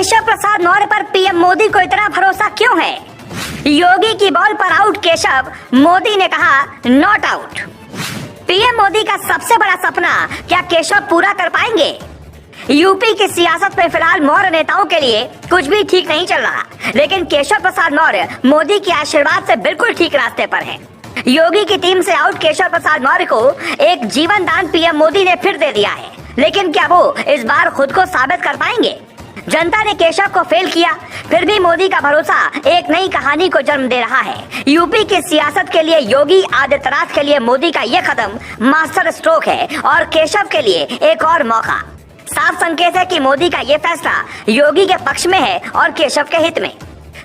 केशव प्रसाद मौर्य पर पीएम मोदी को इतना भरोसा क्यों है? योगी की बॉल पर आउट केशव, मोदी ने कहा नॉट आउट। पीएम मोदी का सबसे बड़ा सपना क्या केशव पूरा कर पाएंगे? यूपी की सियासत में फिलहाल मौर्य नेताओं के लिए कुछ भी ठीक नहीं चल रहा, लेकिन केशव प्रसाद मौर्य मोदी के आशीर्वाद से बिल्कुल ठीक रास्ते पर हैं। योगी की टीम से आउट केशव प्रसाद मौर्य को एक जीवन दान पीएम मोदी ने फिर दे दिया है, लेकिन क्या वो इस बार खुद को साबित कर पाएंगे? जनता ने केशव को फेल किया, फिर भी मोदी का भरोसा एक नई कहानी को जन्म दे रहा है। यूपी की सियासत के लिए योगी आदित्यनाथ के लिए मोदी का ये कदम मास्टर स्ट्रोक है और केशव के लिए एक और मौका। साफ संकेत है कि मोदी का ये फैसला योगी के पक्ष में है और केशव के हित में।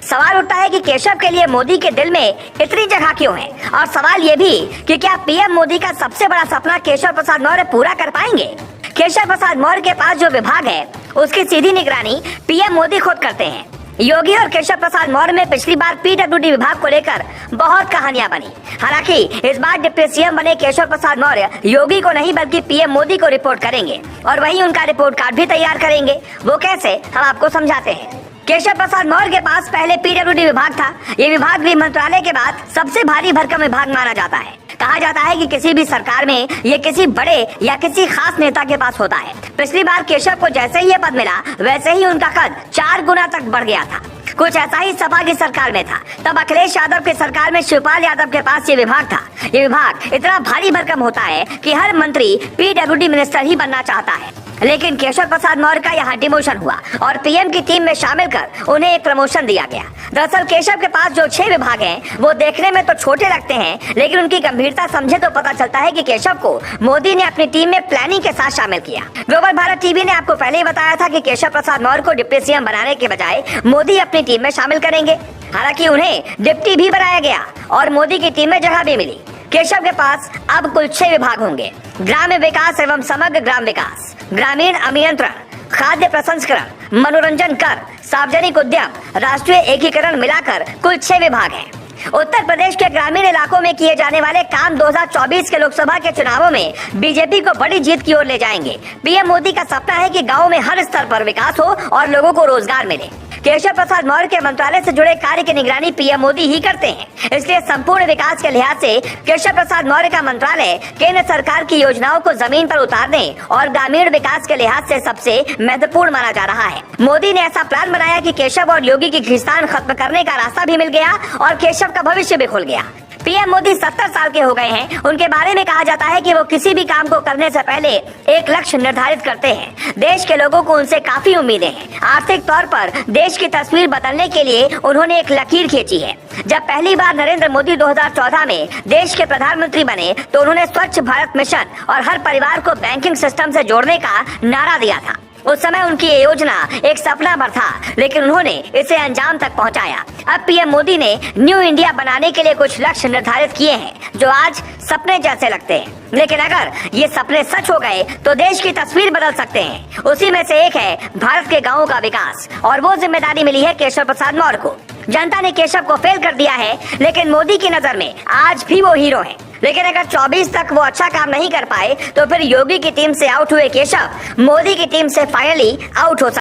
सवाल उठता है कि केशव के लिए मोदी के दिल में इतनी जगह क्यों है, और सवाल ये भी कि क्या पीएम मोदी का सबसे बड़ा सपना केशव प्रसाद मौर्य पूरा कर पाएंगे? केशव प्रसाद मौर्य के पास जो विभाग है उसकी सीधी निगरानी पीएम मोदी खुद करते हैं। योगी और केशव प्रसाद मौर्य में पिछली बार पीडब्ल्यूडी विभाग को लेकर बहुत कहानियां बनी। हालांकि इस बार डिप्टी सीएम बने केशव प्रसाद मौर्य योगी को नहीं बल्कि पीएम मोदी को रिपोर्ट करेंगे और वहीं उनका रिपोर्ट कार्ड भी तैयार करेंगे। वो कैसे, हम आपको समझाते हैं। केशव प्रसाद मौर्य के पास पहले पीडब्ल्यूडी विभाग था। ये विभाग गृह मंत्रालय के बाद सबसे भारी भरकम विभाग माना जाता है। कहा जाता है कि किसी भी सरकार में ये किसी बड़े या किसी खास नेता के पास होता है। पिछली बार केशव को जैसे ही ये पद मिला वैसे ही उनका कद 4 गुना तक बढ़ गया था। कुछ ऐसा ही सपा की सरकार में था। तब अखिलेश यादव की सरकार में शिवपाल यादव के पास ये विभाग था। ये विभाग इतना भारी भरकम होता है कि हर मंत्री पीडब्ल्यूडी मिनिस्टर ही बनना चाहता है, लेकिन केशव प्रसाद मौर्य का यहाँ डिमोशन हुआ और पीएम की टीम में शामिल कर उन्हें एक प्रमोशन दिया गया। दरअसल केशव के पास जो 6 विभाग हैं वो देखने में तो छोटे लगते हैं, लेकिन उनकी गंभीरता समझे तो पता चलता है कि केशव को मोदी ने अपनी टीम में प्लानिंग के साथ शामिल किया। ग्लोबल भारत टीवी ने आपको पहले ही बताया था कि केशव प्रसाद मौर्य को डिप्टी सीएम बनाने के बजाय मोदी अपनी टीम में शामिल करेंगे। हालांकि उन्हें डिप्टी भी बनाया गया और मोदी की टीम में जगह भी मिली। केशव के पास अब कुल 6 विभाग होंगे। ग्राम्य विकास एवं समग्र ग्राम विकास, ग्रामीण अभियंत्रण, खाद्य प्रसंस्करण, मनोरंजन कर, सार्वजनिक उद्यम, राष्ट्रीय एकीकरण मिलाकर कुल 6 विभाग हैं। उत्तर प्रदेश के ग्रामीण इलाकों में किए जाने वाले काम 2024 के लोकसभा के चुनावों में बीजेपी को बड़ी जीत की ओर ले जाएंगे। पीएम मोदी का सपना है कि गाँव में हर स्तर पर विकास हो और लोगों को रोजगार मिले। केशव प्रसाद मौर्य के मंत्रालय से जुड़े कार्य की निगरानी पीएम मोदी ही करते हैं, इसलिए संपूर्ण विकास के लिहाज से केशव प्रसाद मौर्य का मंत्रालय केंद्र सरकार की योजनाओं को जमीन पर उतारने और ग्रामीण विकास के लिहाज से सबसे महत्वपूर्ण माना जा रहा है। मोदी ने ऐसा प्लान बनाया कि केशव और योगी की खींचतान खत्म करने का रास्ता भी मिल गया और केशव का भविष्य भी खुल गया। पीएम मोदी 70 साल के हो गए हैं। उनके बारे में कहा जाता है कि वो किसी भी काम को करने से पहले एक लक्ष्य निर्धारित करते हैं। देश के लोगों को उनसे काफी उम्मीदें हैं। आर्थिक तौर पर देश की तस्वीर बदलने के लिए उन्होंने एक लकीर खींची है। जब पहली बार नरेंद्र मोदी 2014 में देश के प्रधानमंत्री बने तो उन्होंने स्वच्छ भारत मिशन और हर परिवार को बैंकिंग सिस्टम से जोड़ने का नारा दिया था। उस समय उनकी ये योजना एक सपना भर था, लेकिन उन्होंने इसे अंजाम तक पहुंचाया। अब पीएम मोदी ने न्यू इंडिया बनाने के लिए कुछ लक्ष्य निर्धारित किए हैं जो आज सपने जैसे लगते हैं, लेकिन अगर ये सपने सच हो गए तो देश की तस्वीर बदल सकते हैं। उसी में से एक है भारत के गाँवों का विकास, और वो जिम्मेदारी मिली है केशव प्रसाद मौर्य को। जनता ने केशव को फेल कर दिया है, लेकिन मोदी की नजर में आज भी वो हीरो है। लेकिन अगर 24 तक वो अच्छा काम नहीं कर पाए तो फिर योगी की टीम से आउट हुए केशव मोदी की टीम से फाइनली आउट हो सकते हैं।